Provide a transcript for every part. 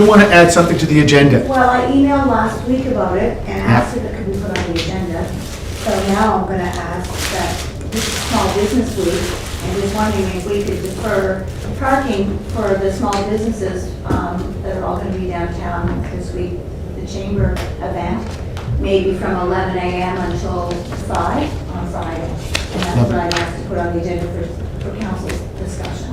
You want to add something to the agenda? Well, I emailed last week about it and asked if it could be put on the agenda. So now I'm gonna ask that this is Small Business Week, and just wondering if we could defer parking for the small businesses that are all gonna be downtown this week, the chamber event, maybe from 11 a.m. until 5 on Friday. And that's what I asked to put on the agenda for council's discussion.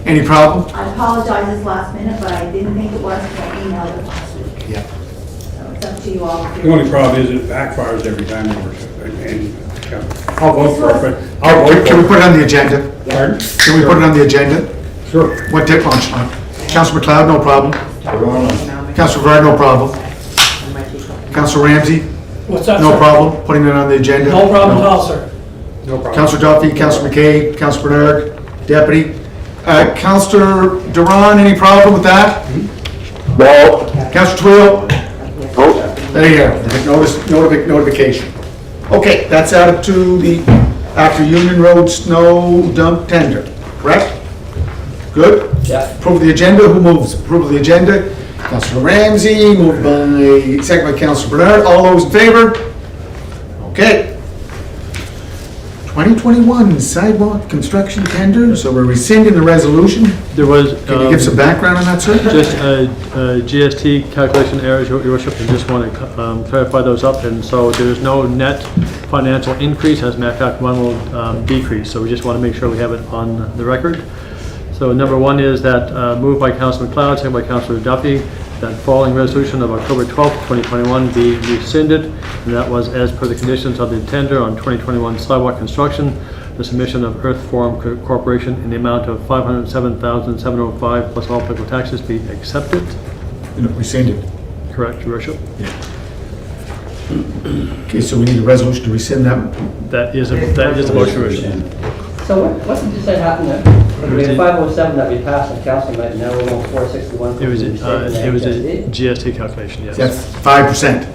Any problem? I apologize this last minute, but I didn't think it was because I emailed it last week. Yeah. So it's up to you all. The only problem is it backfires every time, Your Worship. And I'll vote for it, but I'll vote Can we for put it on the agenda? it. Pardon? Can we put it on the agenda? Sure. What dip on, Sean? Councilor McLeod, no problem. Councilor Vard, no problem. Councilor Ramsey, What's that, no sir? problem, putting it on the agenda? No problem at all, sir. No problem. Councilor Duffy, Councilor McKay, Councilor Bernard, Deputy. Councilor Duran, any problem with that? No. Councilor Twill? Nope. There you go, notification. Okay, that's out to the, after Union Road snow dump tender, correct? Good? Yeah. Approve the agenda, who moves? Approve of the agenda, Councilor Ramsey, moved by, second by Councilor Bernard, all those in favor? Okay. 2021 sidewalk construction tender, so we're rescinding the resolution. There was Can you give some background on that, sir? just GST calculation errors, Your Worship, and just want to clarify those up. And so there's no net financial increase, as a matter of fact, one will decrease. So we just want to make sure we have it on the record. So number one is that moved by Councilor McLeod, second by Councilor Duffy, that following resolution of October 12th, 2021 be rescinded, and that was as per the conditions of the tender on 2021 sidewalk construction, the submission of Earth Forum Corporation in the amount of $507,705 plus all applicable taxes be accepted. Rescinded. Correct, Your Worship? Okay, so we need a resolution to rescind that one. That is a motion, Your Worship. So what did you say happened there? We had 507 that we passed at council night, now we're going 461. It was a GST calculation, yes. That's 5%.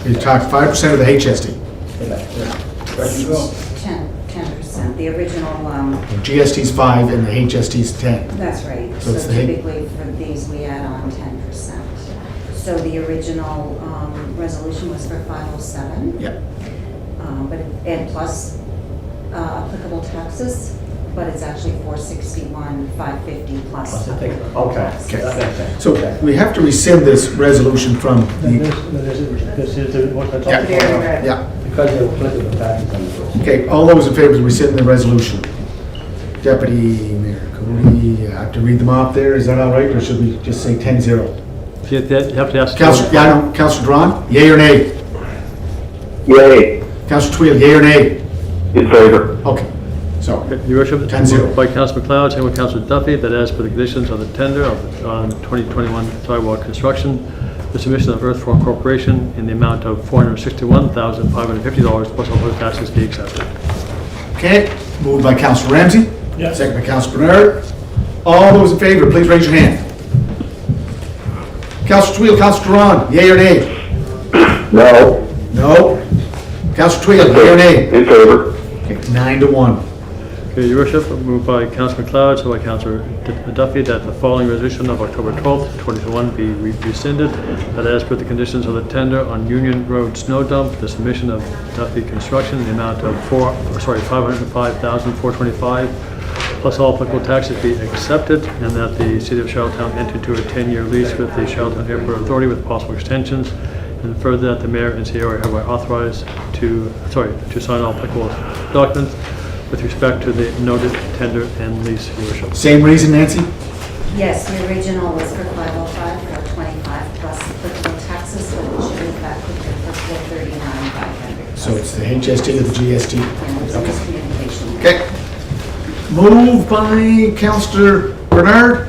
We talked 5% of the HST. 10%. The original, GST's 5 and the HST's 10. that's right. So So it's the- typically for these, we add on 10%. So the original resolution was for 507. Yeah. And plus applicable taxes, but it's actually 461, 550 plus. Okay. Okay. That makes sense. So we have to rescind this resolution from the, yeah. Because they were applicable taxes on the first. Okay, all those in favor of rescinding the resolution? Deputy Mayor, could we have to read them off there? Is that all right, or should we just say 10-0? You have to ask. Councilor, yeah, I know. Councilor Duran, yea or nay? Yay. Councilor Twill, yea or nay? In favor. Okay, so, Your Worship, 10-0. by Councilor McLeod, second by Councilor Duffy, that as per the conditions of the tender on 2021 sidewalk construction, the submission of Earth Forum Corporation in the amount of $461,550 plus all other taxes be accepted. okay, moved by Councilor Ramsey. Yes. Second by Councilor Bernard. All those in favor, please raise your hand. Councilor Twill, Councilor Duran, yea or nay? No. No. Councilor Twill, yea or nay? In favor. Okay, 9-1. Okay, Your Worship, moved by Councilor McLeod, so by Councilor Duffy, that the following resolution of October 12th, 2021 be rescinded, that as per the conditions of the tender on Union Road snow dump, the submission of Duffy Construction in the amount of $505,425 plus all applicable taxes be accepted, and that the City of Charlottetown enter into a 10-year lease with the Charlottetown Airport Authority with possible extensions, and further that the mayor and CEO are hereby authorized to sign all applicable documents with respect to the noted tender and lease, Your Worship. Same reason, Nancy? Yes, the original was for 505, for 25 plus applicable taxes, but it should be back for 439, 500. So it's the HST or the GST? And it's miscommunication. Okay. Moved by Councilor Bernard,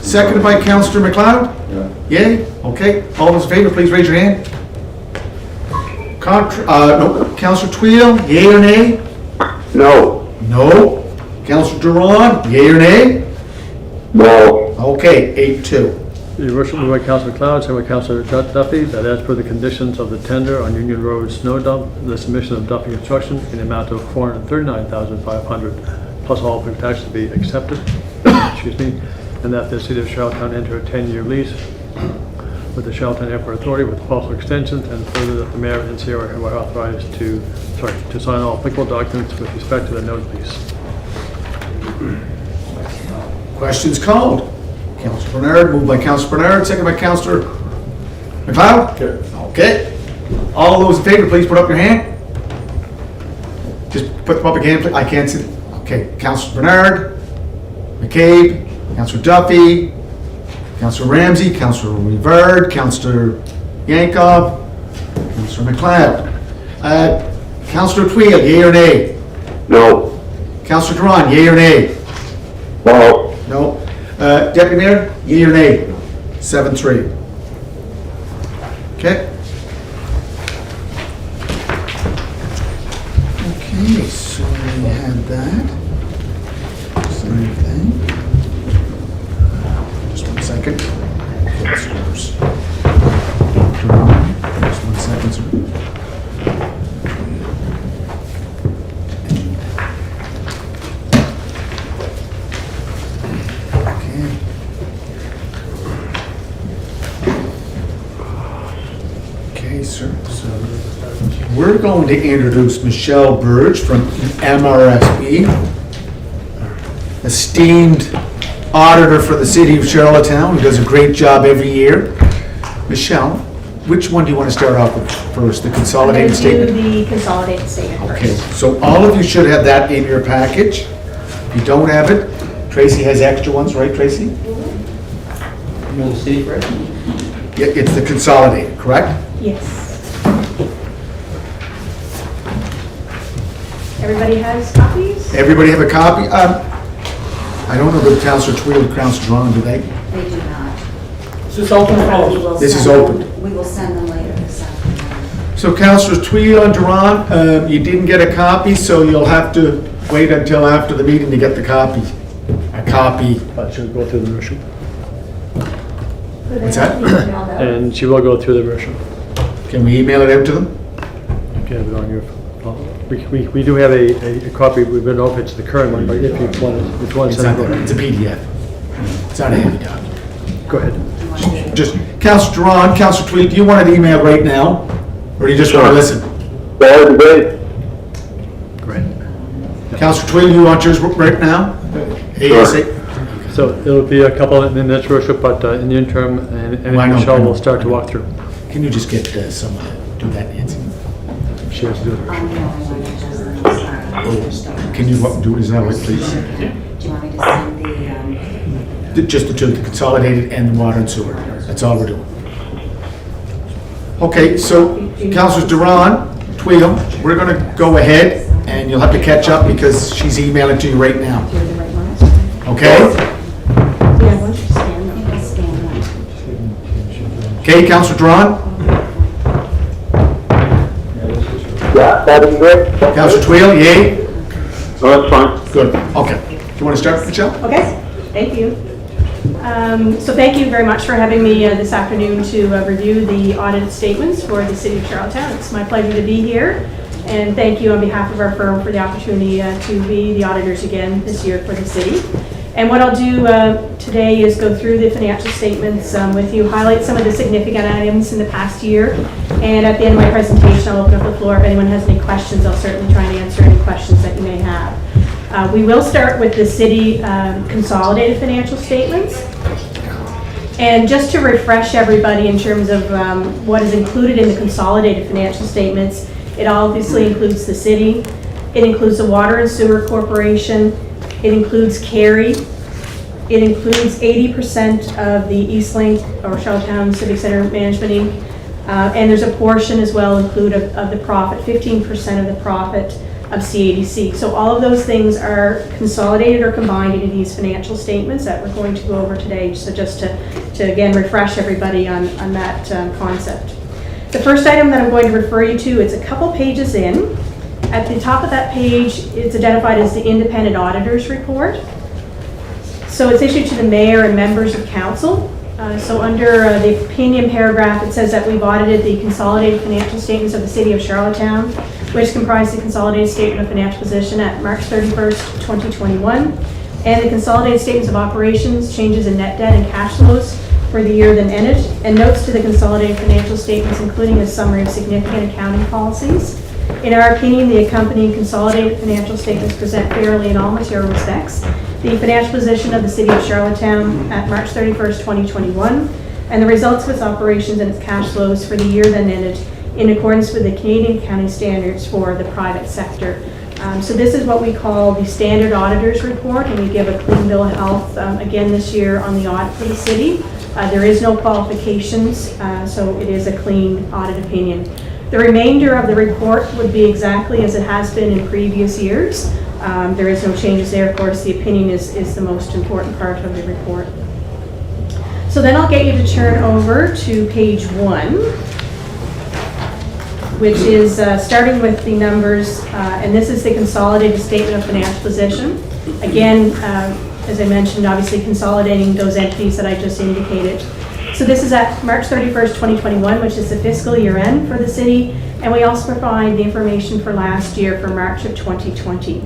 seconded by Councilor McLeod? Yay? Okay. All those in favor, please raise your hand. No. Councilor Twill, yay or nay? No. No. Councilor Duran, yay or nay? No. Okay, 8-2. Your Worship, moved by Councilor McLeod, second by Councilor Duffy, that as per the conditions of the tender on Union Road snow dump, the submission of Duffy Construction in the amount of $439,500 plus all applicable taxes be accepted. Excuse me. and that the City of Charlottetown enter a 10-year lease with the Charlottetown Airport Authority with possible extensions, and further that the mayor and CEO are authorized to sign all applicable documents with respect to the noted lease. Questions called? Councilor Bernard, moved by Councilor Bernard, second by Councilor McLeod? Okay. All those in favor, please put up your hand. Just put them up again, please. I can't see. Okay, Councilor Bernard, McCabe, Councilor Duffy, Councilor Ramsey, Councilor Rivard, Councilor Yankov, Councilor McLeod. Councilor Twill, yea or nay? No. Councilor Duran, yea or nay? No. No. Deputy Mayor, yea or nay? 7-3. Okay. Okay, so we had that. Same thing. Just 1 second. Okay, scores. Just 1 second, sir. Okay, sir. So we're going to introduce Michelle Burge from MRSB, esteemed auditor for the city of Charlottetown, who does a great job every year. Michelle, which one do you want to start off with first? The consolidated statement? I'm going to do the consolidated statement Okay, first. so all of you should have that in your package. If you don't have it, Tracy has extra ones, right, Tracy? You want the city first? Yeah, it's the consolidated, correct? Yes. Everybody has copies? Everybody have a copy? I don't know if Councilor Twill or Councilor Ron, do they? They do not. Is this open or We closed? will This is send them- open. We will send them later this afternoon. So Councilors Twill and Duran, you didn't get a copy, so you'll have to wait until after the meeting to get the copy. A copy. But she'll go through the version, What's that? and she will go through the version. Can we email it out to them? You can have it on your, we do have a copy, we don't know if it's the current one, but if you want it, which one? It's not there. It's a PDF. It's not a heavy document. Go ahead. Just, Councilor Duran, Councilor Twill, do you want it emailed right now? Or do you just want to listen? That would be great. Go ahead. Councilor Twill, you want yours right now? ASA? So it'll be a couple of minutes, Your Worship, but in the interim, and Why not? Michelle will start to walk through. Can you just get someone to do that, Nancy? She has to do it. I'm the only one that does them. Can you do it, is that right, please? Do you want me to send Just the two, the consolidated and the water and sewer. That's all we're doing. Okay, so Councilors Duran, Twill, we're gonna go ahead and you'll have to catch up because she's emailing to you right now. Do the right ones? Okay? Yeah, why don't you stand them? the scan one? Okay, Councilor Duran? Yeah, that'd be great. Councilor Twill, yay? No, that's fine. Good, okay. Do you want to start, Michelle? Okay, thank you. So thank you very much for having me this afternoon to review the audited statements for the City of Charlottetown. It's my pleasure to be here, and thank you on behalf of our firm for the opportunity to be the auditors again this year for the city. And what I'll do today is go through the financial statements with you, highlight some of the significant items in the past year, and at the end of my presentation, I'll open up the floor. If anyone has any questions, I'll certainly try and answer any questions that you may have. We will start with the city consolidated financial statements. And just to refresh everybody in terms of what is included in the consolidated financial statements, it obviously includes the city, it includes the Water and Sewer Corporation, it includes Cary, it includes 80% of the Eastlink or Charlottetown Civic Center Management Inc. And there's a portion as well included of the profit, 15% of the profit of CADC. So all of those things are consolidated or combined into these financial statements that we're going to go over today. So just to again refresh everybody on that concept. The first item that I'm going to refer you to, it's a couple pages in. At the top of that page, it's identified as the Independent Auditors Report. So it's issued to the mayor and members of council. So under the opinion paragraph, it says that we've audited the consolidated financial statements of the City of Charlottetown, which comprise the consolidated statement of financial position at March 31st, 2021, and the consolidated statements of operations, changes in net debt and cash flows for the year then ended, and notes to the consolidated financial statements, including a summary of significant accounting policies. In our opinion, the accompanying consolidated financial statements present fairly in all material respects the financial position of the City of Charlottetown at March 31st, 2021, and the results of its operations and its cash flows for the year then ended in accordance with the Canadian accounting standards for the private sector. So this is what we call the standard auditor's report, and we give a clean bill of health again this year on the audit for the city. There is no qualifications, so it is a clean audit opinion. The remainder of the report would be exactly as it has been in previous years. There is no changes there. Of course, the opinion is the most important part of the report. So then I'll get you to turn over to page 1, which is starting with the numbers, and this is the consolidated statement of financial position. Again, as I mentioned, obviously consolidating those entities that I just indicated. So this is at March 31st, 2021, which is the fiscal year end for the city, and we also provide the information for last year for March of 2020.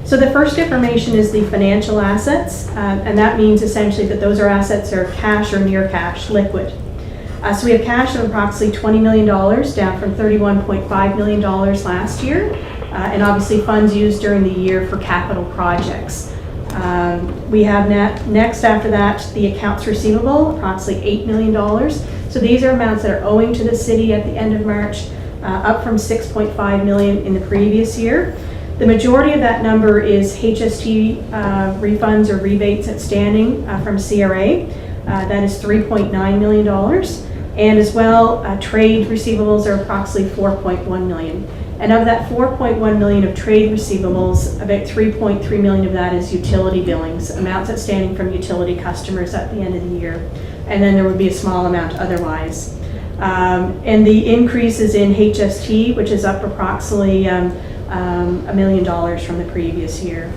So the first information is the financial assets, and that means essentially that those are assets are cash or near cash, liquid. So we have cash of approximately $20 million, down from $31.5 million last year, and obviously funds used during the year for capital projects. We have next after that the accounts receivable, approximately $8 million. So these are amounts that are owing to the city at the end of March, up from $6.5 million in the previous year. The majority of that number is HST refunds or rebates outstanding from CRA. That is $3.9 million. And as well, trade receivables are approximately $4.1 million. And of that $4.1 million of trade receivables, about $3.3 million of that is utility billings, amounts outstanding from utility customers at the end of the year. And then there would be a small amount otherwise. And the increase is in HST, which is up approximately $1 million from the previous year.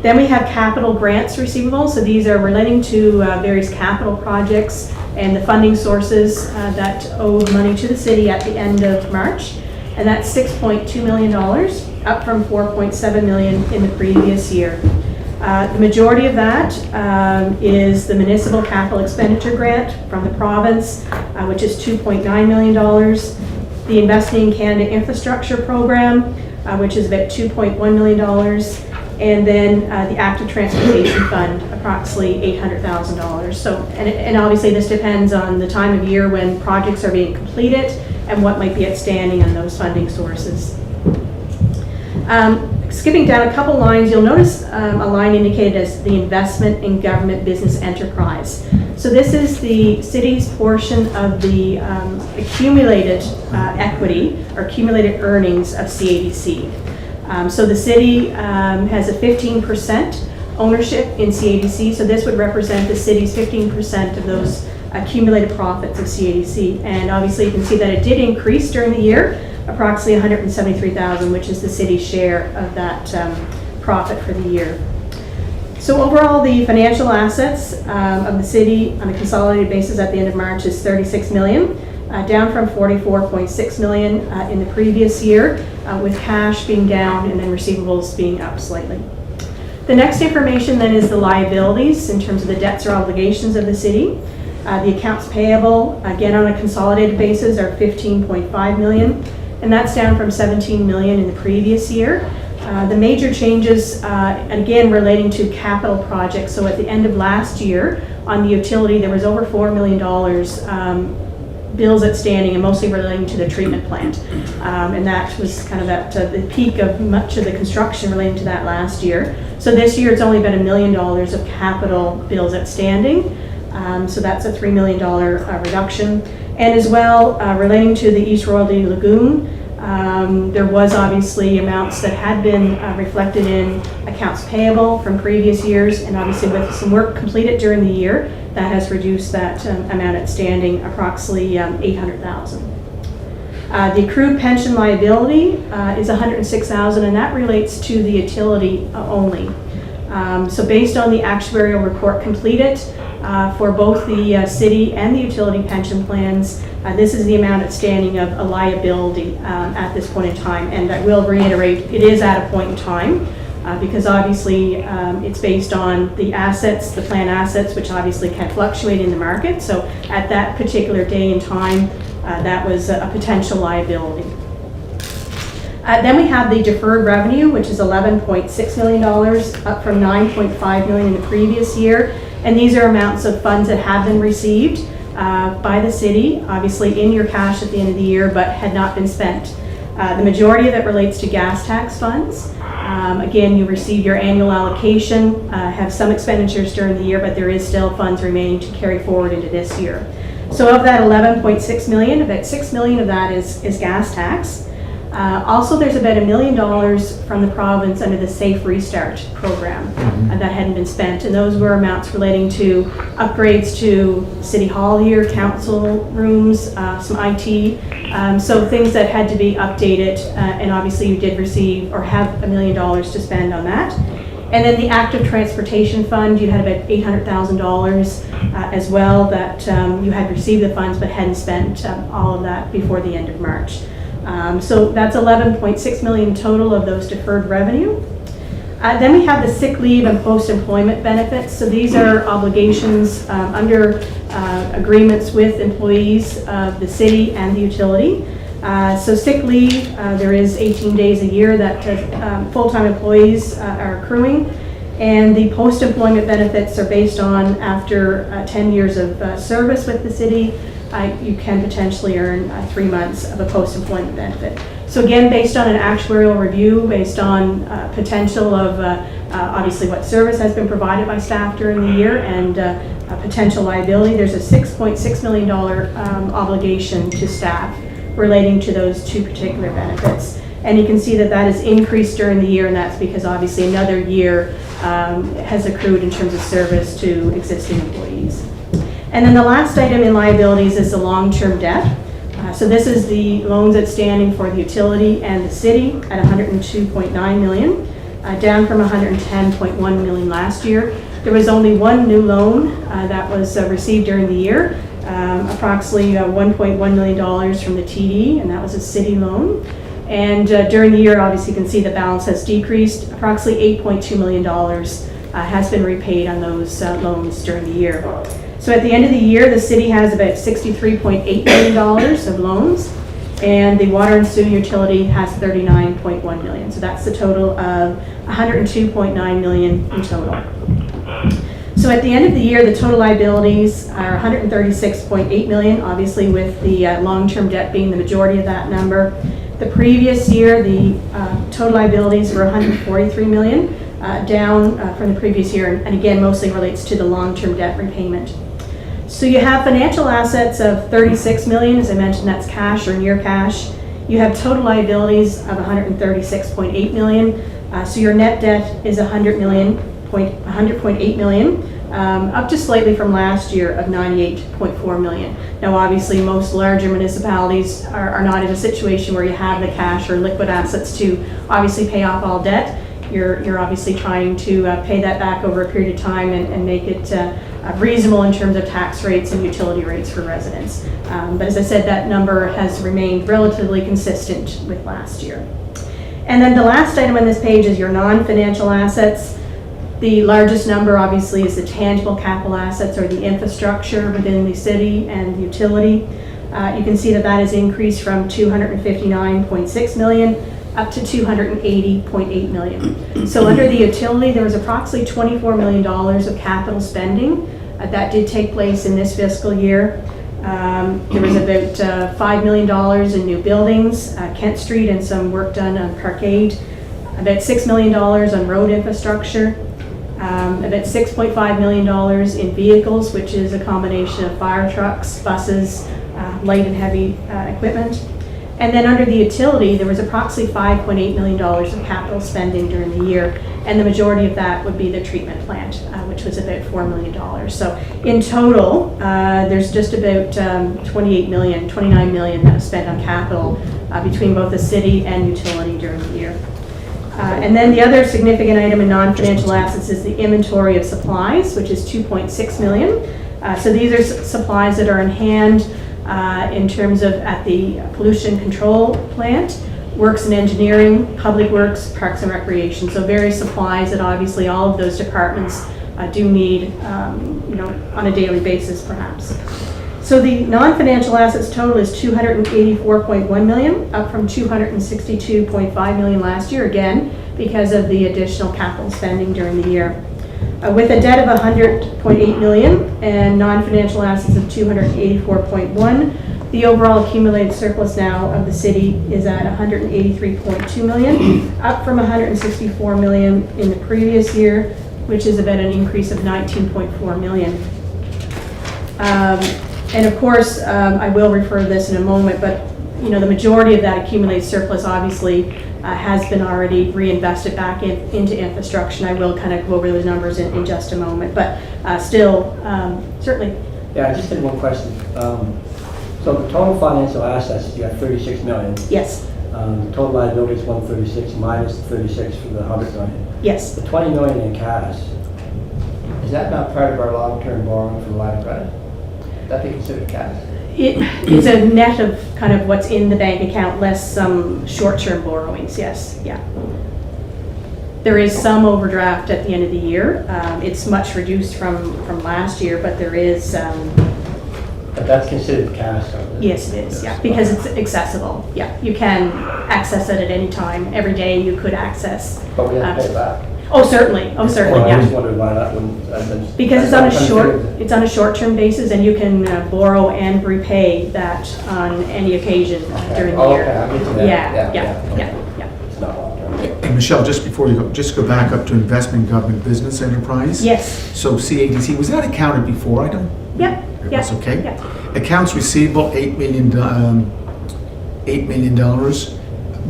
Then we have capital grants receivable. So these are relating to various capital projects and the funding sources that owe money to the city at the end of March. And that's $6.2 million, up from $4.7 million in the previous year. The majority of that is the Municipal Capital Expenditure Grant from the province, which is $2.9 million. The Investing in Canada Infrastructure Program, which is about $2.1 million. And then the Active Transportation Fund, approximately $800,000. So, and obviously this depends on the time of year when projects are being completed and what might be outstanding on those funding sources. Skipping down a couple lines, you'll notice a line indicated as the investment in government business enterprise. So this is the city's portion of the accumulated equity or accumulated earnings of CADC. So the city has a 15% ownership in CADC, so this would represent the city's 15% of those accumulated profits of CADC. And obviously you can see that it did increase during the year, approximately $173,000, which is the city's share of that profit for the year. So overall, the financial assets of the city on a consolidated basis at the end of March is $36 million, down from $44.6 million in the previous year, with cash being down and then receivables being up slightly. The next information then is the liabilities in terms of the debts or obligations of the city. The accounts payable, again on a consolidated basis, are $15.5 million, and that's down from $17 million in the previous year. The major changes, again, relating to capital projects. So at the end of last year, on the utility, there was over $4 million bills outstanding, and mostly relating to the treatment plant. And that was kind of at the peak of much of the construction relating to that last year. So this year, it's only been $1 million of capital bills outstanding. So that's a $3 million reduction. And as well, relating to the East Royalty Lagoon, there was obviously amounts that had been reflected in accounts payable from previous years, and obviously with some work completed during the year, that has reduced that amount outstanding approximately $800,000. The accrued pension liability is $106,000, and that relates to the utility only. So based on the actuarial report completed for both the city and the utility pension plans, this is the amount outstanding of a liability at this point in time. And I will reiterate, it is at a point in time. because obviously it's based on the assets, the planned assets, which obviously can fluctuate in the market. So at that particular day and time, that was a potential liability. Then we have the deferred revenue, which is $11.6 million, up from $9.5 million in the previous year. And these are amounts of funds that have been received by the city, obviously in your cash at the end of the year, but had not been spent. The majority of it relates to gas tax funds. Again, you receive your annual allocation, have some expenditures during the year, but there is still funds remaining to carry forward into this year. So of that 11.6 million, about $6 million of that is gas tax. Also, there's about $1 million from the province under the Safe Restart program that hadn't been spent, and those were amounts relating to upgrades to City Hall here, council rooms, some IT, so things that had to be updated, and obviously you did receive or have $1 million to spend on that. And then the active transportation fund, you had about $800,000 as well that you had received the funds but hadn't spent all of that before the end of March. So that's 11.6 million total of those deferred revenue. Then we have the sick leave and post-employment benefits. So these are obligations under agreements with employees of the city and the utility. So sick leave, there is 18 days a year that full-time employees are accruing. And the post-employment benefits are based on after 10 years of service with the city, you can potentially earn 3 months of a post-employment benefit. So again, based on an actuarial review, based on potential of obviously what service has been provided by staff during the year and a potential liability, there's a $6.6 million obligation to staff relating to those two particular benefits. And you can see that that has increased during the year, and that's because obviously another year has accrued in terms of service to existing employees. And then the last item in liabilities is the long-term debt. So this is the loans outstanding for the utility and the city at $102.9 million, down from $110.1 million last year. There was only one new loan that was received during the year, approximately $1.1 million from the TD, and that was a city loan. And during the year, obviously you can see the balance has decreased. Approximately $8.2 million has been repaid on those loans during the year. So at the end of the year, the city has about $63.8 million of loans, and the water and sewer utility has $39.1 million. So that's the total of $102.9 million in total. So at the end of the year, the total liabilities are $136.8 million, obviously with the long-term debt being the majority of that number. The previous year, the total liabilities were $143 million, down from the previous year, and again, mostly relates to the long-term debt repayment. So you have financial assets of $36 million, as I mentioned, that's cash or near cash. You have total liabilities of $136.8 million. So your net debt is $100.8 million, up just slightly from last year of $98.4 million. Now obviously most larger municipalities are not in a situation where you have the cash or liquid assets to obviously pay off all debt. You're obviously trying to pay that back over a period of time and make it reasonable in terms of tax rates and utility rates for residents. But as I said, that number has remained relatively consistent with last year. And then the last item on this page is your non-financial assets. The largest number obviously is the tangible capital assets or the infrastructure within the city and the utility. You can see that that has increased from $259.6 million up to $280.8 million. So under the utility, there was approximately $24 million of capital spending. That did take place in this fiscal year. There was about $5 million in new buildings, Kent Street, and some work done on Parkade. About $6 million on road infrastructure. About $6.5 million in vehicles, which is a combination of fire trucks, buses, light and heavy equipment. And then under the utility, there was approximately $5.8 million of capital spending during the year, and the majority of that would be the treatment plant, which was about $4 million. So in total, there's just about $29 million that was spent on capital between both the city and utility during the year. And then the other significant item in non-financial assets is the inventory of supplies, which is $2.6 million. So these are supplies that are in hand in terms of at the pollution control plant Works and Engineering, Public Works, Parks and Recreation. So various supplies that obviously all of those departments do need, on a daily basis perhaps. So the non-financial assets total is $284.1 million, up from $262.5 million last year, again, because of the additional capital spending during the year. With a debt of $100.8 million and non-financial assets of $284.1, the overall accumulated surplus now of the city is at $183.2 million, up from $164 million in the previous year, which is about an increase of $19.4 million. And of course, I will refer to this in a moment, but the majority of that accumulated surplus obviously has been already reinvested back into infrastructure. I will kind of go over those numbers in just a moment, but still, certainly. Yeah, I just had one question. So the total financial assets, you have 36 million. Yes. Total liability is 136 minus 36 for the 100 million. Yes. The 20 million in cash, is that not part of our long-term borrowing for the line of credit? Would that be considered cash? It is a net of kind of what's in the bank account less some short-term borrowings, yes, yeah. There is some overdraft at the end of the year. It's much reduced from last year, but there is... But that's considered cash, though? Yes, it is, yeah, because it's accessible. Yeah, you can access it at any time. Every day you could access. But we have to pay it back? Oh, certainly, Well, I just yeah. wondered why that wouldn't... Because it's on a short-term basis, and you can borrow and repay that on any occasion during the year. Okay, I'm getting that. Yeah. It's not long-term. And Michelle, just before you go, just go back up to investment, government, business, enterprise. Yes. So CADC, was that accounted before? I don't. Yep. It Yeah. was okay. Yeah. Accounts receivable, $8 million.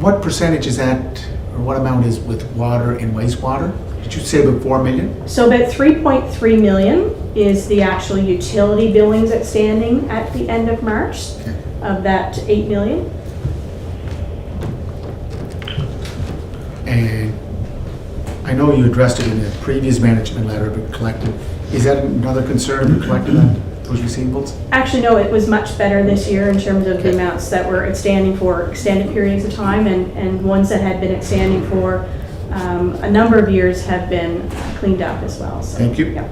What percentage is that, or what amount is with water and wastewater? Did you say about $4 million? So about 3.3 million is the actual utility billings outstanding at the end of March of that 8 million. And I know you addressed it in the previous management letter, but collective, is that another concern, collective, those receivables? Actually, no, it was much better this year in terms of the amounts that were outstanding for extended periods of time, and ones that had been outstanding for a number of years have been cleaned up as well. So, Thank you. Yeah.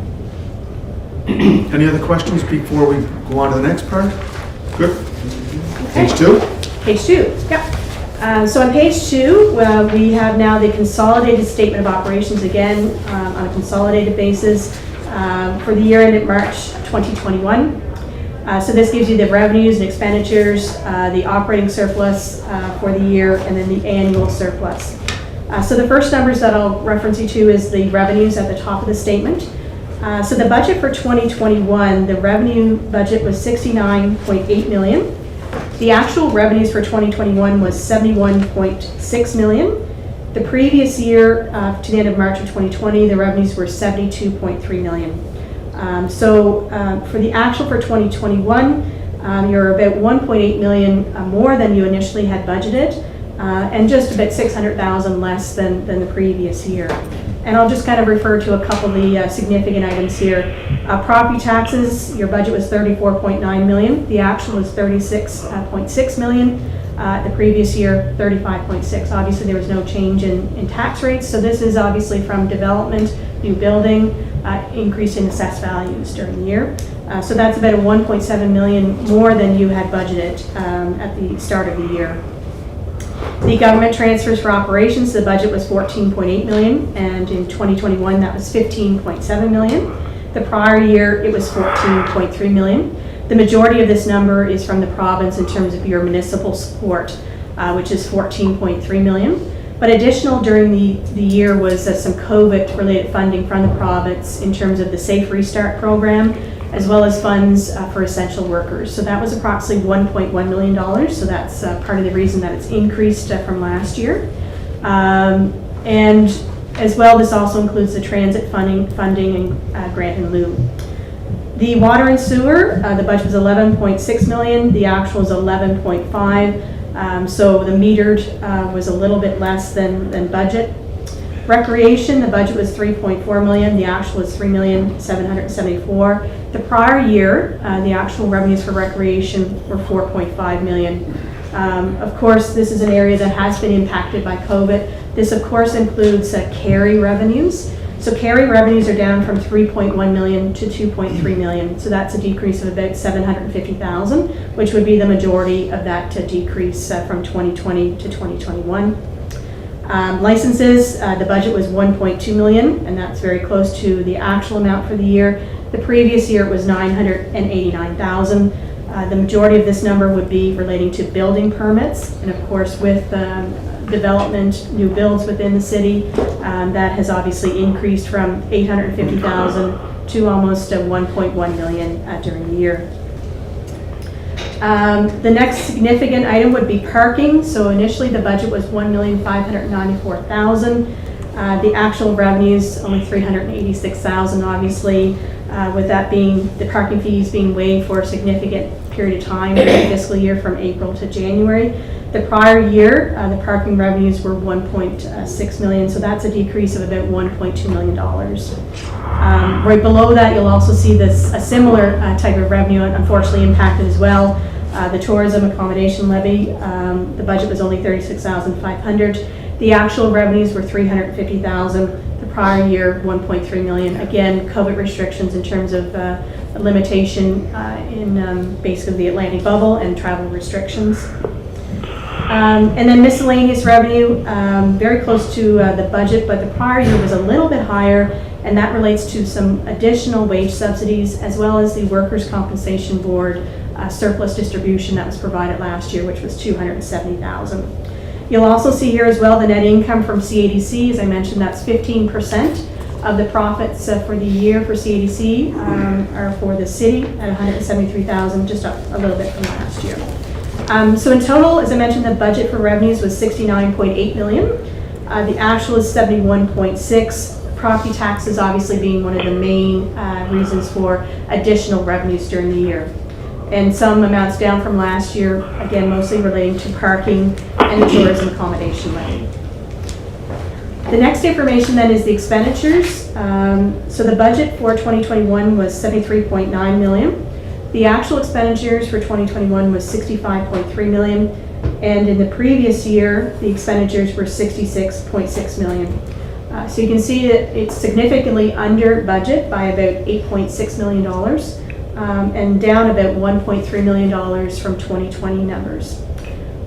Any other questions before we go on to the next part? Good. Okay. Page 2? Page 2, yeah. So on page 2, we have now the consolidated statement of operations again on a consolidated basis for the year ended March 2021. So this gives you the revenues and expenditures, the operating surplus for the year, and then the annual surplus. So the first numbers that I'll reference you to is the revenues at the top of the statement. So the budget for 2021, the revenue budget was $69.8 million. The actual revenues for 2021 was $71.6 million. The previous year, to the end of March of 2020, the revenues were $72.3 million. So for the actual for 2021, you're about $1.8 million more than you initially had budgeted, and just about $600,000 less than the previous year. And I'll just kind of refer to a couple of the significant items here. Property taxes, your budget was $34.9 million. The actual was $36.6 million. The previous year, $35.6. Obviously, there was no change in tax rates. So this is obviously from development, new building, increase in assessed values during the year. So that's about a $1.7 million more than you had budgeted at the start of the year. The government transfers for operations, the budget was $14.8 million, and in 2021 that was $15.7 million. The prior year it was $14.3 million. The majority of this number is from the province in terms of your municipal support, which is $14.3 million. But additional during the year was some COVID-related funding from the province in terms of the Safe Restart program, as well as funds for essential workers. So that was approximately $1.1 million. So that's part of the reason that it's increased from last year. And as well, this also includes the transit funding and grant in lieu. The water and sewer, the budget was $11.6 million. The actual is $11.5. So the metered was a little bit less than budget. Recreation, the budget was $3.4 million. The actual was $3,774,000. The prior year, the actual revenues for recreation were $4.5 million. Of course, this is an area that has been impacted by COVID. This, of course, includes carry revenues. So carry revenues are down from 3.1 million to 2.3 million. So that's a decrease of about 750,000, which would be the majority of that decrease from 2020 to 2021. Licenses, the budget was 1.2 million, and that's very close to the actual amount for the year. The previous year it was 989,000. The majority of this number would be relating to building permits, and of course with development, new builds within the city, that has obviously increased from 850,000 to almost 1.1 million during the year. The next significant item would be parking. So initially the budget was 1,594,000. The actual revenues only 386,000. Obviously, with that being the parking fees being waived for a significant period of time in the fiscal year from April to January. The prior year, the parking revenues were 1.6 million, so that's a decrease of about $1.2 million. Right below that, you'll also see a similar type of revenue, unfortunately impacted as well. The tourism accommodation levy, the budget was only 36,500. The actual revenues were 350,000. The prior year, 1.3 million. Again, COVID restrictions in terms of limitation in basically the Atlantic bubble and travel restrictions. And then miscellaneous revenue, very close to the budget, but the prior year was a little bit higher, and that relates to some additional wage subsidies as well as the Workers' Compensation Board surplus distribution that was provided last year, which was 270,000. You'll also see here as well the net income from CADC. As I mentioned, that's 15% of the profits for the year for CADC are for the city at 173,000, just up a little bit from last year. So in total, as I mentioned, the budget for revenues was 69.8 million. The actual is 71.6. Property taxes obviously being one of the main reasons for additional revenues during the year. And some amounts down from last year, again, mostly relating to parking and the tourism accommodation levy. The next information then is the expenditures. So the budget for 2021 was 73.9 million. The actual expenditures for 2021 was 65.3 million. And in the previous year, the expenditures were 66.6 million. So you can see that it's significantly under budget by about $8.6 million. And down about $1.3 million from 2020 numbers.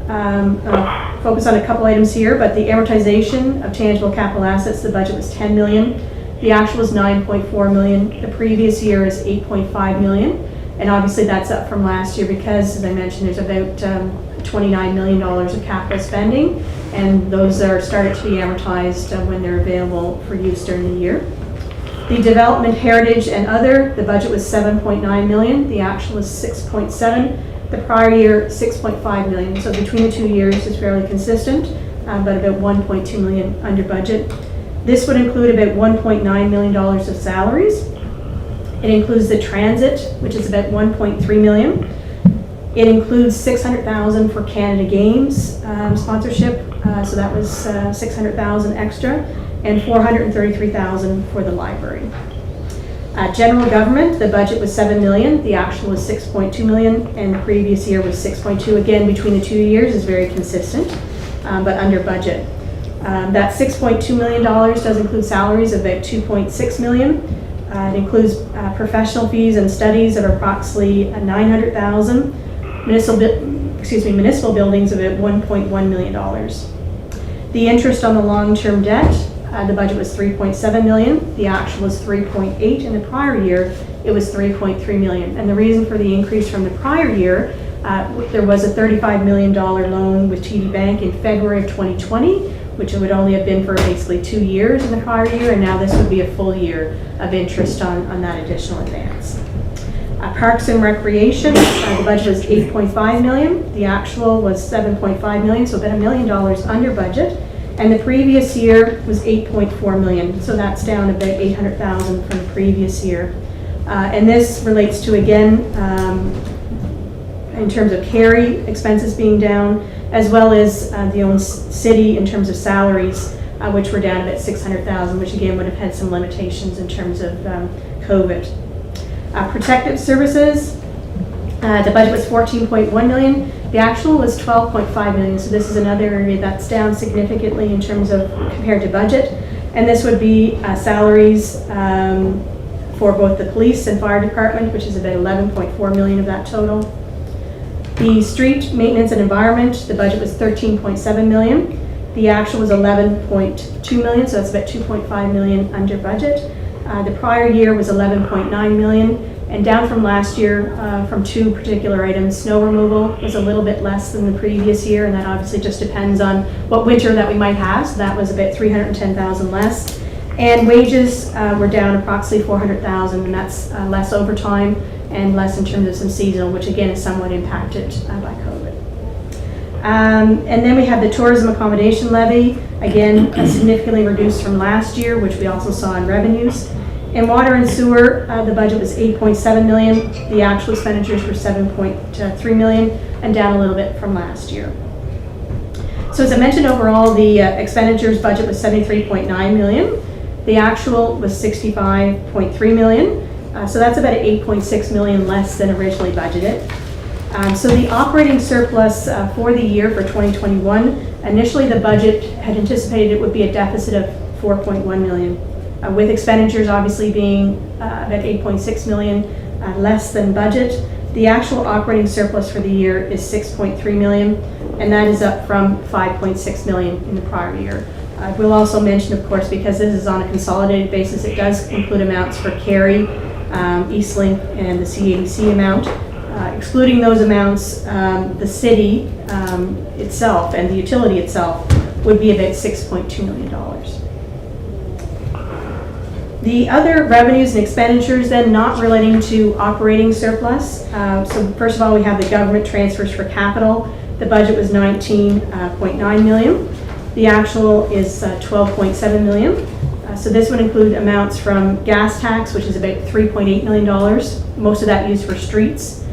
I'll focus on a couple items here, but the amortization of tangible capital assets, the budget was 10 million. The actual is 9.4 million. The previous year is 8.5 million. And obviously that's up from last year because, as I mentioned, there's about $29 million of capital spending, and those are started to be amortized when they're available for use during the year. The development, heritage, and other, the budget was 7.9 million. The actual is 6.7. The prior year, 6.5 million. So between the 2 years is fairly consistent, but about 1.2 million under budget. This would include about $1.9 million of salaries. It includes the transit, which is about 1.3 million. It includes 600,000 for Canada Games sponsorship, so that was 600,000 extra. And 433,000 for the library. General government, the budget was 7 million, the actual was 6.2 million, and the previous year was 6.2. Again, between the 2 years is very consistent, but under budget. That $6.2 million does include salaries of about 2.6 million. It includes professional fees and studies of approximately 900,000. Municipal buildings of about $1.1 million. The interest on the long-term debt, the budget was 3.7 million. The actual was 3.8. In the prior year, it was 3.3 million. And the reason for the increase from the prior year, there was a $35 million loan with TD Bank in February of 2020, which it would only have been for basically 2 years in the prior year, and now this would be a full year of interest on that additional advance. Parks and Recreation, the budget was 8.5 million. The actual was 7.5 million, so about $1 million under budget. And the previous year was 8.4 million, so that's down about 800,000 from the previous year. And this relates to, again, in terms of carry expenses being down, as well as the own city in terms of salaries, which were down about 600,000, which again would have had some limitations in terms of COVID. Protective services, The budget was 14.1 million. The actual was 12.5 million. So this is another area that's down significantly in terms of compared to budget. And this would be salaries for both the police and fire department, which is about 11.4 million of that total. The street maintenance and environment, the budget was 13.7 million. The actual was 11.2 million, so that's about 2.5 million under budget. The prior year was 11.9 million, and down from last year from two particular items. Snow removal was a little bit less than the previous year, and that obviously just depends on what winter that we might have. So that was about 310,000 less. And wages were down approximately 400,000, and that's less overtime and less in terms of some seasonal, which again is somewhat impacted by COVID. And then we have the tourism accommodation levy, again significantly reduced from last year, which we also saw in revenues. In water and sewer, the budget was 8.7 million. The actual expenditures were 7.3 million, and down a little bit from last year. So as I mentioned, overall, the expenditures budget was 73.9 million. The actual was 65.3 million. So that's about 8.6 million less than originally budgeted. So the operating surplus for the year for 2021, initially the budget had anticipated it would be a deficit of 4.1 million, with expenditures obviously being about 8.6 million less than budget. The actual operating surplus for the year is 6.3 million, and that is up from 5.6 million in the prior year. We'll also mention, of course, because this is on a consolidated basis, it does include amounts for Cary, Eastlink, and the CADC amount. Excluding those amounts, the city itself and the utility itself would be about $6.2 million. The other revenues and expenditures then not relating to operating surplus. So first of all, we have the government transfers for capital. The budget was 19.9 million. The actual is 12.7 million. So this would include amounts from gas tax, which is about $3.8 million. Most of that used for streets.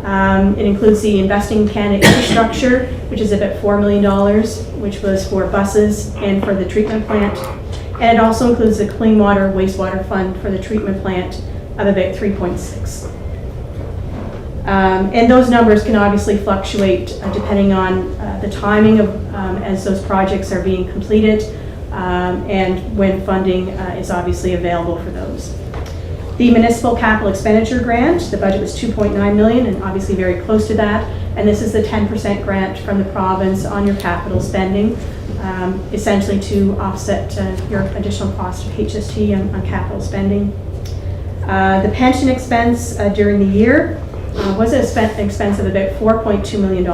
It includes the Investing in Canada infrastructure, which is about $4 million, which was for buses and for the treatment plant. And it also includes the Clean Water Wastewater Fund for the treatment plant of about 3.6. And those numbers can obviously fluctuate depending on the timing of as those projects are being completed and when funding is obviously available for those. The Municipal Capital Expenditure Grant, the budget was 2.9 million and obviously very close to that. And this is the 10% grant from the province on your capital spending, essentially to offset your additional cost of HST on capital spending. The pension expense during the year was an expense of about $4.2 million.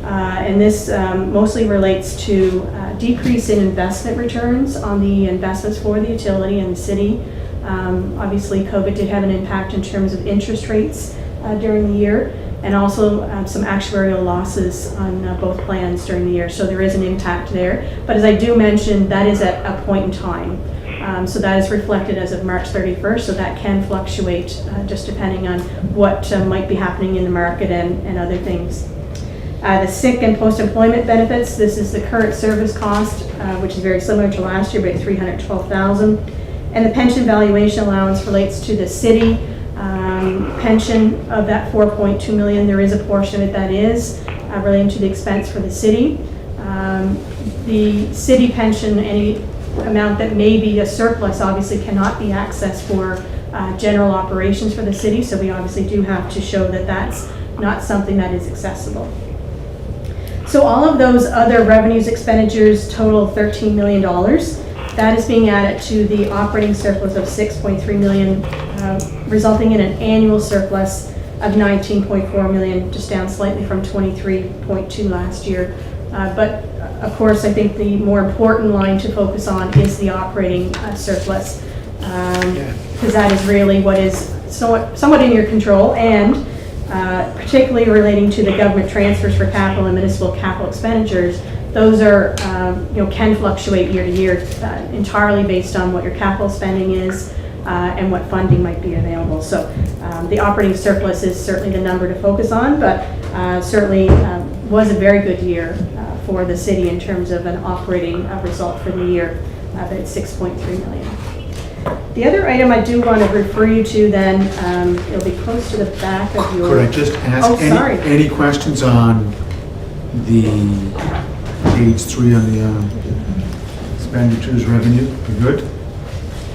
And this mostly relates to decrease in investment returns on the investments for the utility and the city. Obviously, COVID did have an impact in terms of interest rates during the year, and also some actuarial losses on both plans during the year. So there is an impact there. But as I do mention, that is at a point in time. So that is reflected as of March 31st, so that can fluctuate just depending on what might be happening in the market and other things. The sick and post-employment benefits, this is the current service cost, which is very similar to last year, about $312,000. And the pension valuation allowance relates to the city pension of that 4.2 million. There is a portion of it that is relating to the expense for the city. The city pension, any amount that may be a surplus, obviously cannot be accessed for general operations for the city. So we obviously do have to show that that's not something that is accessible. So all of those other revenues expenditures total $13 million. That is being added to the operating surplus of 6.3 million, resulting in an annual surplus of 19.4 million, just down slightly from 23.2 last year. But of course, I think the more important line to focus on is the operating surplus, because that is really what is somewhat in your control, and particularly relating to the government transfers for capital and municipal capital expenditures. Those are, can fluctuate year to year entirely based on what your capital spending is and what funding might be available. So the operating surplus is certainly the number to focus on, but certainly was a very good year for the city in terms of an operating result for the year, about 6.3 million. The other item I do want to refer you to then, it'll be close to the back of your... Could I just ask Oh, sorry. any questions on the page 3 on the expenditures revenue? You good?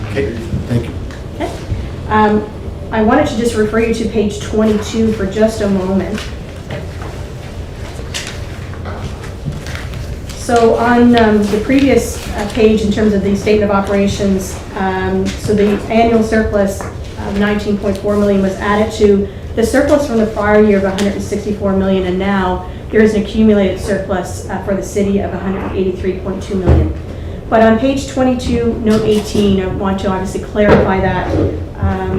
Okay, thank you. Okay. I wanted to just refer you to page 22 for just a moment. So on the previous page, in terms of the statement of operations, so the annual surplus of 19.4 million was added to the surplus from the prior year of 164 million, and now there is an accumulated surplus for the city of 183.2 million. But on page 22, note 18, I want to obviously clarify that.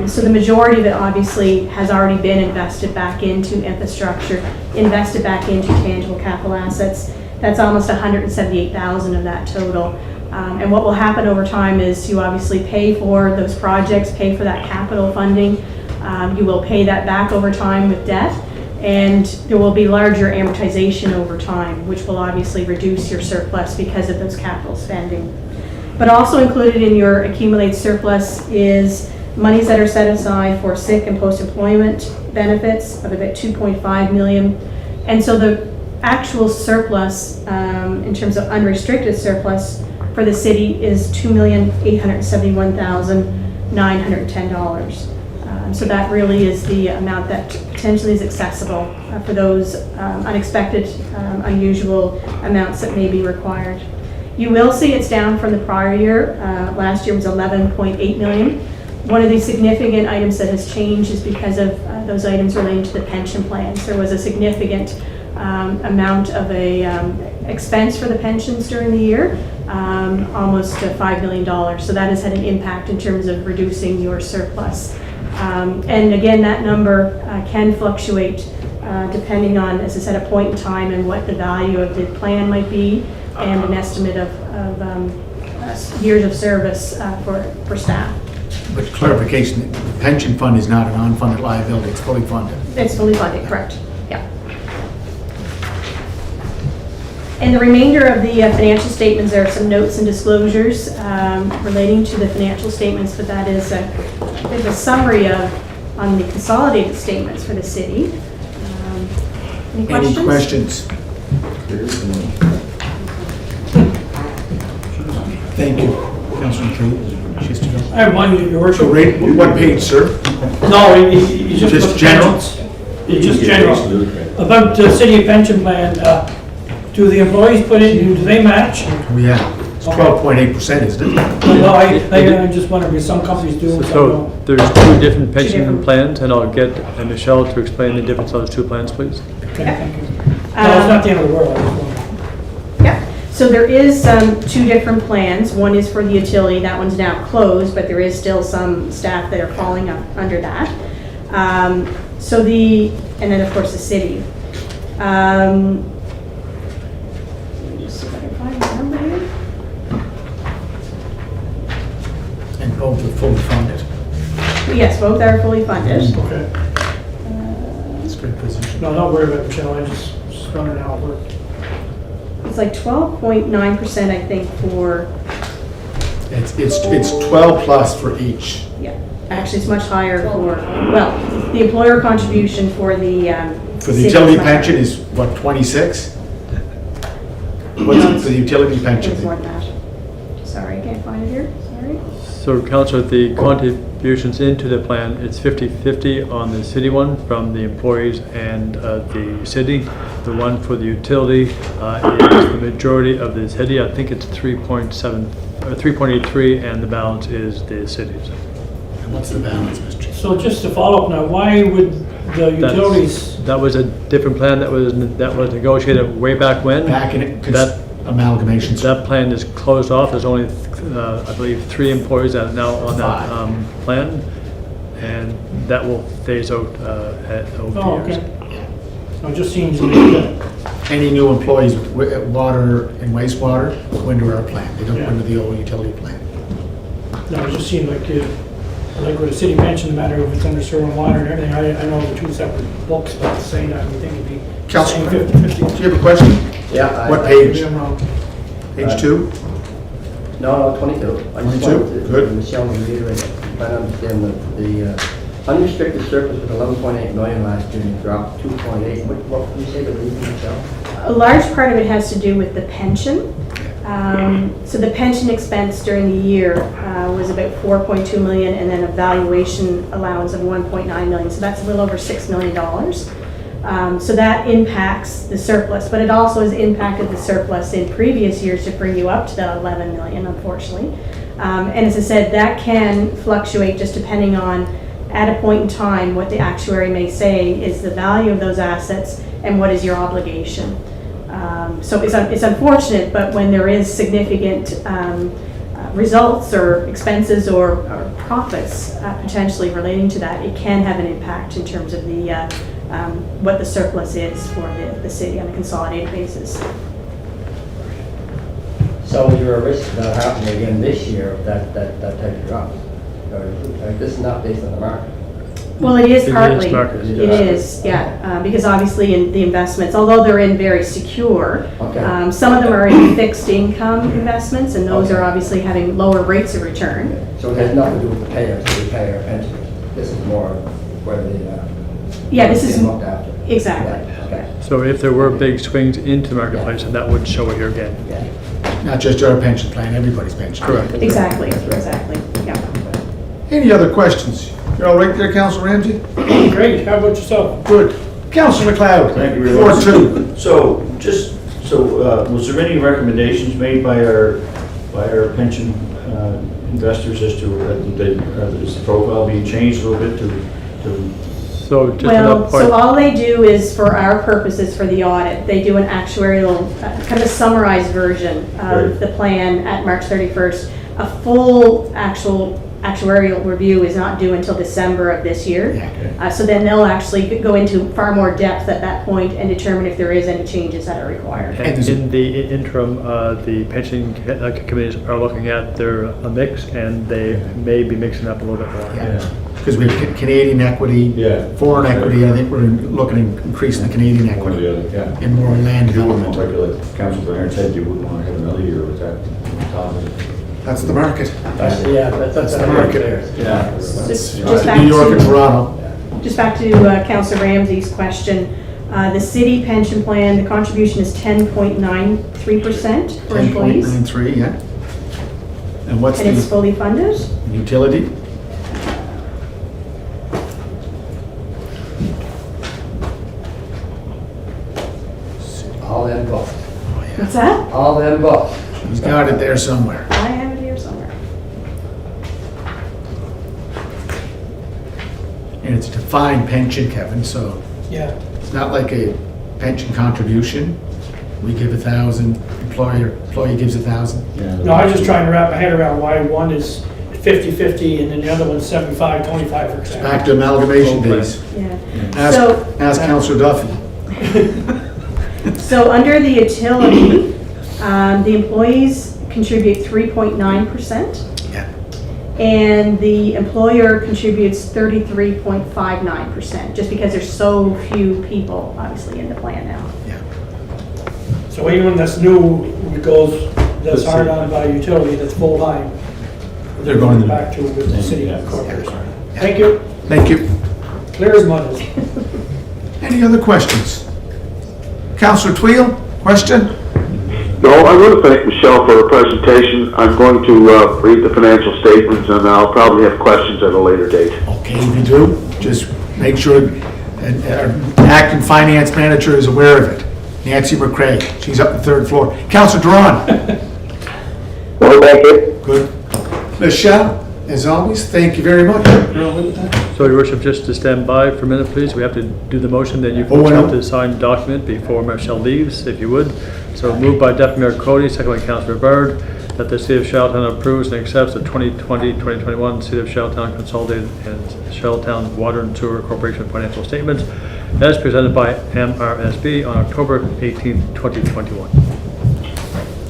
So the majority of it obviously has already been invested back into infrastructure, invested back into tangible capital assets. That's almost 178,000 of that total. And what will happen over time is you obviously pay for those projects, pay for that capital funding. You will pay that back over time with debt, and there will be larger amortization over time, which will obviously reduce your surplus because of those capital spending. But also included in your accumulated surplus is monies that are set aside for sick and post-employment benefits of about 2.5 million. And so the actual surplus, in terms of unrestricted surplus for the city, is $2,871,910. So that really is the amount that potentially is accessible for those unexpected, unusual amounts that may be required. You will see it's down from the prior year. Last year was 11.8 million. One of the significant items that has changed is because of those items relating to the pension plans. There was a significant amount of a expense for the pensions during the year, almost $5 million. So that has had an impact in terms of reducing your surplus. And again, that number can fluctuate depending on, as I said, a point in time and what the value of the plan might be, and an estimate of years of service for staff. But clarification, the pension fund is not an unfunded liability, it's fully funded. It's fully funded, correct, yeah. In the remainder of the financial statements, there are some notes and disclosures relating to the financial statements, but that is a bit of a summary on the consolidated statements for the city. Any questions? Any questions? Thank you, Councilor McLean. She has to go. I have one, Your Worship. So rate, what page, sir? No, you just. Just put general? pensions. It's just general. About the city pension plan, do the employees put in, do they match? Oh, yeah, it's 12.8%, isn't it? No, I just wonder, because some companies do, some So don't. there's two different pension different- plans, and I'll get Michelle to explain the difference of those two plans, please. Okay, thank you. No, it's not the end of the world, I just wonder. Yeah, so there is two different plans. One is for the utility, that one's now closed, but there is still some staff that are falling up under that. And then of course the city. Let me just see if I can find the number here. And both are fully funded. Yes, both are fully funded. Okay. That's a great position. No, don't worry about it, Michelle, I just wondering how it worked. It's like 12.9%, I think, for, It's 12 plus for each. yeah, actually it's much higher for, well, the employer contribution for the For the city utility much higher. pension is what, 26? What's it for the utility pension? It's more than that. Sorry, I can't find it here, sorry. So, Councillor, the contributions into the plan, it's 50/50 on the city one from the employees and the city. The one for the utility is the majority of the city. I think it's 3.83, and the balance is the city's. And what's the balance, Mr. So just to follow up now, why would the utilities, That was a different plan that was negotiated way back when. Back in it, That- amalgamations. That plan is closed off. There's only, I believe, 3 employees that are now on that plan, and that will phase out over oh, years. okay. No, it just seems to me that, Any new employees with water and wastewater go into our plan. They don't go Yeah. into the old utility plan. no, it just seemed like with a city pension, no matter if it's under sewer and water and everything, I know the two separate books, but at the same time, we think it'd be Councilor, do 50/50. you have a question? Yeah. What Maybe page? I'm wrong. Page 2? No, 22. I just 22, wanted to- good. Michelle, to reiterate, if I understand the unrestricted surplus was 11.8 million last year and it dropped to 2.8. What did you say the reason, Michelle? A large part of it has to do with the pension. So the pension expense during the year was about 4.2 million, and then a valuation allowance of 1.9 million. So that's a little over $6 million. So that impacts the surplus, but it also has impacted the surplus in previous years to bring you up to that 11 million, unfortunately. And as I said, that can fluctuate just depending on, at a point in time, what the actuary may say is the value of those assets and what is your obligation. So it's unfortunate, but when there is significant results or expenses or profits potentially relating to that, it can have an impact in terms of the what the surplus is for the city on a consolidated basis. So is there a risk of that happening again this year, if that type of drops? Or this is not based on the market? Well, it is It is partly. market, It is, yeah, because obviously in the investments, although they're in very secure, Okay. some of them are in fixed income investments, and those Okay. are obviously having lower rates of return. So it has nothing to do with the payers, so we pay our pension. This is more where the, Yeah, this is, being looked after. exactly. Yeah, okay. So if there were big swings into the marketplace, then that would show it here again. Yeah. Not just our pension plan, everybody's pension. Correct. Exactly, exactly, yeah. Any other questions? You're all right there, Councilor Ramsey? Great, how about yourself? Good. Councilor McLeod? Thank you very Floor much. two. So, was there any recommendations made by our pension investors as to, is the profile being changed a little bit to So just to Well, that point. so all they do is, for our purposes, for the audit, they do an actuarial, kind of a summarized version of Right. the plan at March 31st. A full actuarial review is not due until December of this year. So then they'll actually go into far more depth at that point and determine if there is any changes that are required. And in the interim, the pension committees are looking at their mix, and they may be mixing up a little bit more. Yeah. Because we have Canadian equity, Yeah. foreign equity, I think we're looking at increasing the Canadian one or equity the other? Yeah. and more land You wouldn't, development. like Councilor Bernard said, you wouldn't want to have another year with that top of it. That's the market. Yeah, that's the market. Yeah. Just back New York and to- Toronto. Just back to Councilor Ramsey's question, the city pension plan, the contribution is 10.93% for employees, 10.93, yeah. And what's and it's the fully funded. utility? all them books. What's that? All them books. He's got it there somewhere. I have it here somewhere. And it's a defined pension, Kevin, so Yeah, it's not like a pension contribution. We give 1,000, employee gives 1,000. Yeah. no, I was just trying to wrap my head around why one is 50/50 and then the other one's 75/25, for example. Back to amalgamation Okay. days. Yeah. So, Ask Councilor Duffy. so under the utility, the employees contribute 3.9%. Yeah. And the employer contributes 33.59%, just because there's so few people, obviously, in the plan now. So anyone that's new, who goes, that's hired on by utility, that's full-time, They're going to- back to with the city Yeah. corporation. Thank you, Thank you. clear as mud. Any other questions? Councilor Twill, question? No, I want to thank Michelle for her presentation. I'm going to read the financial statements, and I'll probably have questions at a later date. Okay, if you do, just make sure our acting finance manager is aware of it. Nancy McCrae, she's up the third floor. Councilor Duran? Well, thank you. Good. Michelle, as always, thank you very much. So, Your Worship, just to stand by for a minute, please. We have to do the motion, then you Oh, folks I have know. to sign the document before Michelle leaves, if you would. So moved by Deputy Mayor Cody, second by Councilor Byrd, that the City of Charlottetown approves and accepts the 2020-2021 City of Charlottetown Consolidated and Charlottetown Water and Sewer Corporation financial statements as presented by MRSB on October 18, 2021.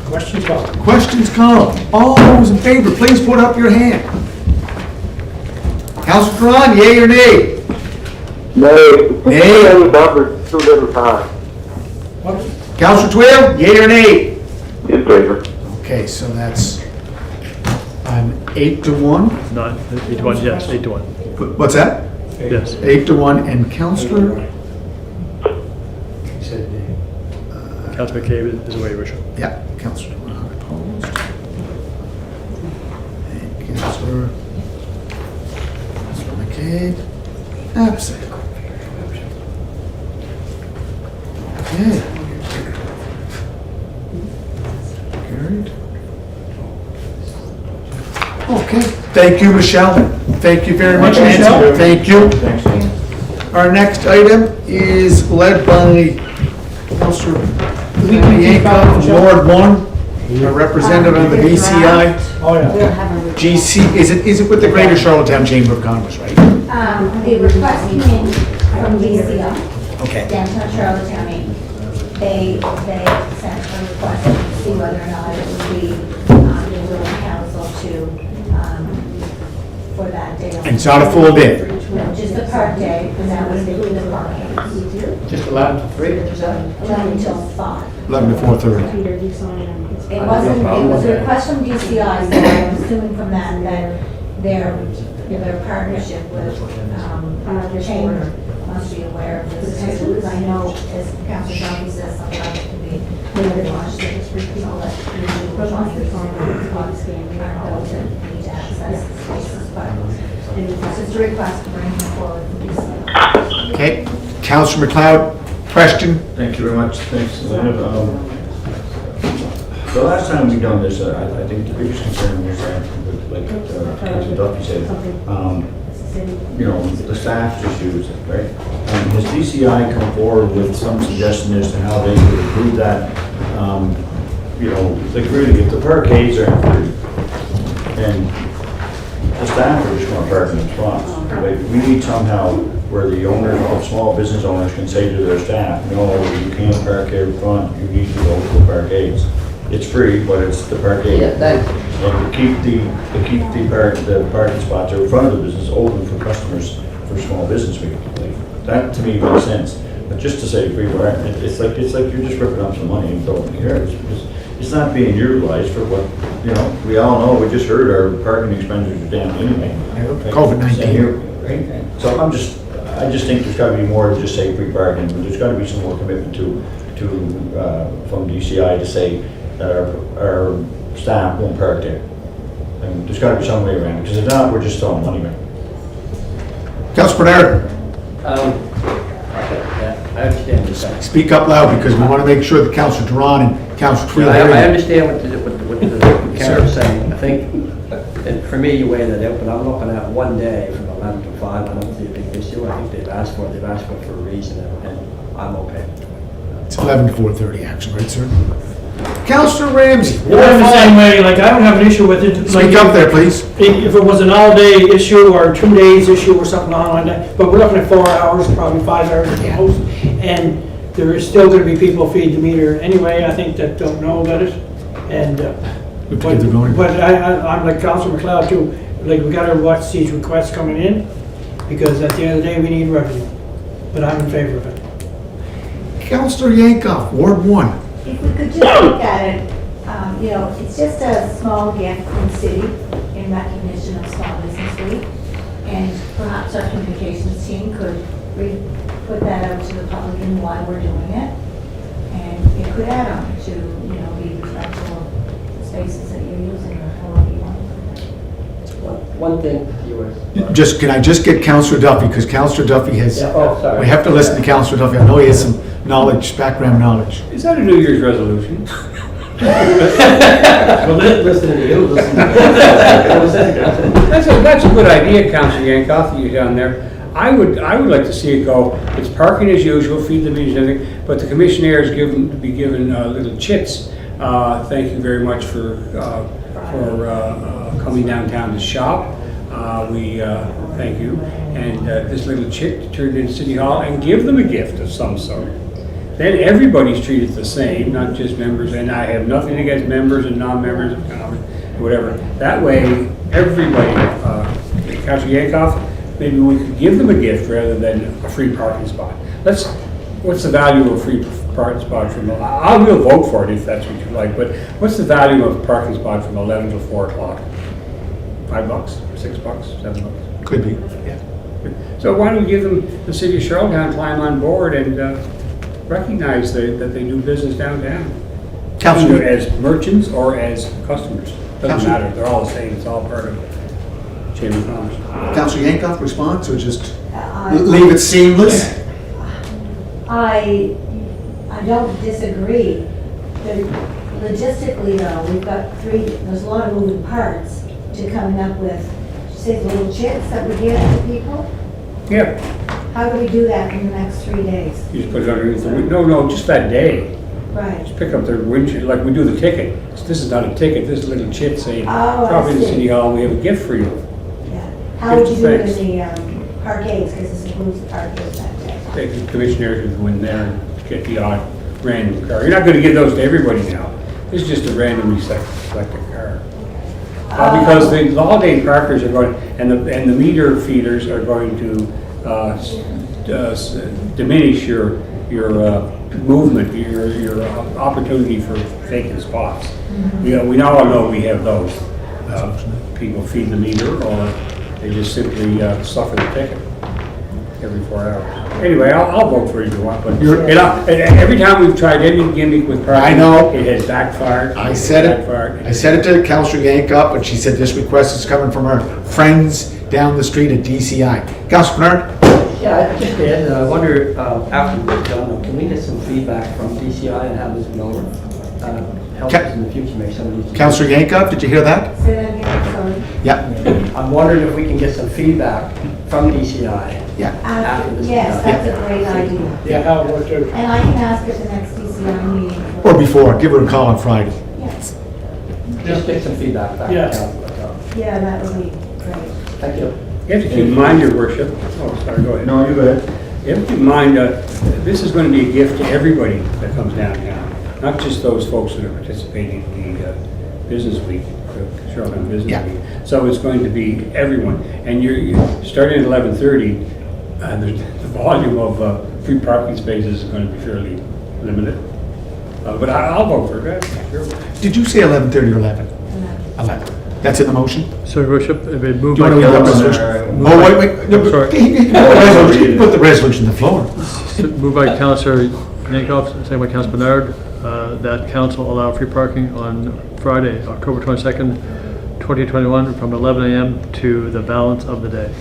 Questions, Bob? Questions called. All those in favor, please put up your hand. Councilor Duran, yea or nay? Nay. Nay. Any number, 2 different times. What? Councilor Twill, yea or nay? In favor. Okay, so that's an 8-1. Not, 8 to 1, yes, 8 to 1. What's that? Yes. 8-1, and Councillor? Councilor McCabe is away, Your Worship. Yeah, Councillor Brown opposed. And Councillor McCabe absent. Okay. Carried. Okay, thank you, Michelle. Thank you very much, Michelle. Thank you. Our next item is led by Councillor Yankoff, Ward 1, a representative of the BCI. Oh, yeah. We'll have a. GC, is it with the Greater Charlottetown Chamber of Commerce, right? The request came in from DCI, Okay. Downtown Charlottetown, Inc. They sent a request to see whether or not it would be the will of council to, for that day. And it's not a full day? No, just the park day, and that was the parking. Just 11 to 3, is that? 11 until 5. 11 to 4:30. It wasn't, it was a request from DCI, so I'm assuming from that their partnership with, the chamber must be aware of this too. Because I know, as Councilor Duffy says, sometimes it can be limited on people that usually push on the phone, those that need to access spaces, but it's just a request to bring them forward from DCI. Okay, Councillor McLeod, question? Thank you very much. Thanks, Elena. The last time we done this, I think the biggest concern was like Councilor Duffy said, the staff issues, right? Has DCI come forward with some suggestion as to how they could improve that? Like really, if the parkades are free and the staff are just going to park in the spots, like we need somehow where the owners, small business owners can say to their staff, no, you can't park here in front, you need to go to the parkades. It's free, but it's the parkade. Yeah, that, And to keep the parking spots in front of the business open for customers, for small business people. Like, that to me makes sense. But just to say free parking, it's like you're just ripping up some money and throwing it here. It's not being utilized for what, we all know, we just heard our parking expenditures are down anyway. COVID-19. Right? So I just think there's gotta be more than just say free parking, but there's gotta be some more commitment from DCI to say that our staff won't park there. And there's gotta be some way around it, because if not, we're just throwing money around. Councillor Bernard, I understand what you're saying. speak up loud because we want to make sure that Councillor Duran and Councillor Tweel I hear you. understand what the Karen's saying. I think, and for me, you weigh that out, but I'm looking at one day from 11 to 5. I don't see a big issue. I think they've asked for it for a reason, and I'm okay. It's 11 to 4:30 actually, right, sir? Councillor Ramsey. I'm the same way, like, I don't have an issue with it. Like, Speak up there, please. If it was an all-day issue or 2 days issue or something on that, but we're looking at 4 hours, probably 5 hours at the most, and there is still gonna be people feed the meter anyway, I think, that don't know about it, and, We have to get the voting. but I'm like Councilor McLeod too, like, we gotta watch these requests coming in, because at the end of the day, we need revenue, but I'm in favor of it. Councillor Yankoff, Ward 1. If we could just look at it, it's just a small gift from the city in recognition of Small Business Week. And perhaps our communications team could put that out to the public and why we're doing it. And it could add on to, be respectful of the spaces that you're using or however you want. One thing, viewers. Can I just get Councillor Duffy, because Councillor Duffy has, Yeah, oh, sorry. we have to listen to Councillor Duffy. I know he has some knowledge, background knowledge. Is that a New Year's resolution? Well, listening to you, That's a good idea, Councilor Yankoff, you down there. I would like to see it go, it's parking as usual, feed the meters and everything, but the commissioners be given little chits. Thank you very much for coming downtown to shop. We thank you. And this little chit turned into City Hall, and give them a gift of some sort. Then everybody's treated the same, not just members, and I have nothing against members and non-members of Congress, whatever. That way, everybody, Councilor Yankoff, maybe we could give them a gift rather than a free parking spot. What's the value of a free parking spot from, I will vote for it if that's what you like, but what's the value of a parking spot from 11 to 4 o'clock? $5, $6, $7. Could be, yeah. So why don't we give them, the city of Charlottetown, climb on board and recognize that they do business downtown? Councilor, Either as merchants or as customers. Doesn't Councilor. matter, they're all the same, it's all part of Chamber of Commerce. Councilor Yankoff response, or just I- leave it seamless? I don't disagree. Logistically though, we've got there's a lot of moving parts to coming up with, say, the little chits that we give to people. Yeah, How do we do that in the next 3 days? you just put it underneath the window, no, just that day. Right. Just pick up their windshield, like we do the ticket. This is not a ticket, this is a little chit saying, Oh, I drop into see. City Hall, we have a gift for you. Yeah. How would you do it Thanks. in the parkades, because this includes the parkades that day? The commissioners would go in there and get the odd random car. You're not gonna give those to everybody now. This is just a randomly selected car. Because the holiday parkers are going, and the meter feeders are going to diminish your movement, your opportunity for vacant spots. We now all know we have those. People feed the meter, or they just simply suffer the ticket every 4 hours. Anyway, I'll vote for it if you want, but every time we've tried any gimmick with parking, I know. it has backfired. I said it. Backfired. I said it to Councilor Yankoff, and she said this request is coming from her friends down the street at DCI. Councilor Bernard? Yeah, I just did, I wonder, after we're done, can we get some feedback from DCI and have this known? Help us in the future, make some of these. Councilor Yankoff, did you hear that? Say that again, sorry. Yeah, I'm wondering if we can get some feedback from DCI. yeah. After this is Yes, done. that's a great idea. Yeah, how it worked out. And I can ask at the next DCI meeting. Or before, give her a call on Friday. Yes. Just get some feedback back. Yeah. to council, that's all. Yeah, that would be great. Thank you. You have to keep in mind, your worship, oh, sorry, go ahead. No, you go ahead. You have to keep in mind, this is going to be a gift to everybody that comes downtown, not just those folks that are participating in the Business Week, the Charlottetown Business Yeah. Week. So it's going to be everyone. And you're starting at 11:30, the volume of free parking spaces is going to be fairly limited. But I'll vote for it, sure. Did you say 11:30 or 11? 11. That's in the motion? So, Your Worship, if it moved Do you by want to read the Councilor... resolution? Oh, wait. No, I'm sorry. he put the resolution on the floor. Moved by Councilor Yankoff, second by Councilor Bernard, that council allow free parking on Friday, October 22nd, 2021, from 11 a.m. to the balance of the day.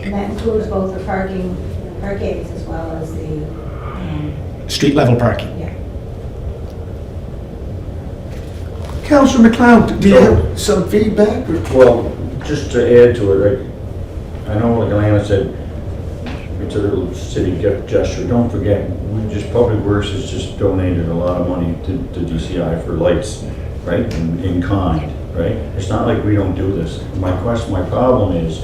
And that includes both the parkades as well as the, Street level parking. yeah. Councilor McLeod, do you have some feedback? or- Well, just to add to it, right, I know like Alana said, it's a little city gift gesture. Don't forget, Public Works has just donated a lot of money to DCI for lights, right, in kind, right? It's not like we don't do this. My problem is,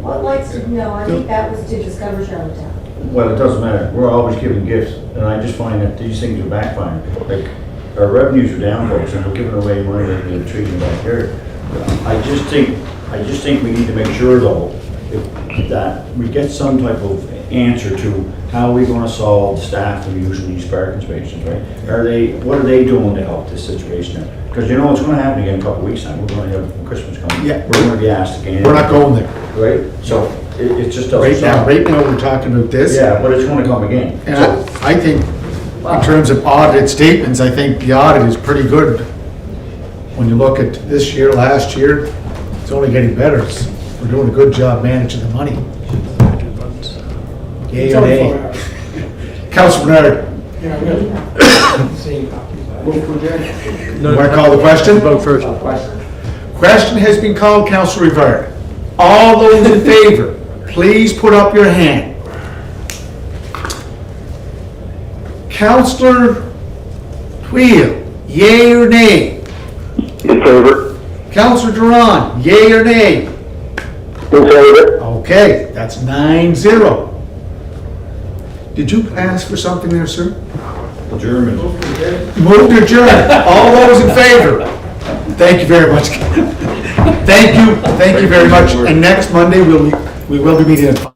What lights did, no, I think that was to Discover Charlottetown. well, it doesn't matter. We're always giving gifts, and I just find that these things are backfiring. Like, our revenues are down, folks, and we're giving away money that we're treating back here. I just think we need to make sure, though, that we get some type of answer to how we're gonna solve the staff who use these parking spaces, right? What are they doing to help this situation? Because you know what's gonna happen again in a couple of weeks' time. We're gonna have Christmas coming. Yeah. We're gonna be asked again. We're not going there. Right? So, it just doesn't Right sound. now, we're talking about this. Yeah, but it's gonna come again. And So, I think, in terms of audited statements, I think the audit is pretty good. When you look at this year, last year, it's only getting better. We're doing a good job managing the money. Yay It's or only nay? 4 hours. Councilor Bernard, Yeah, really. Same copies. you want to call the question? Vote first. Question has been called, Councilor Rivard. All those in favor, please put up your hand. Councilor Twill, yay or nay? In favor? Councilor Duran, yay or nay? In favor? Okay, that's 9-0. Did you ask for something there, sir? German. Move to adjourn. All those in favor? Thank you very much. Thank you very much. And next Monday, we will be meeting at 5.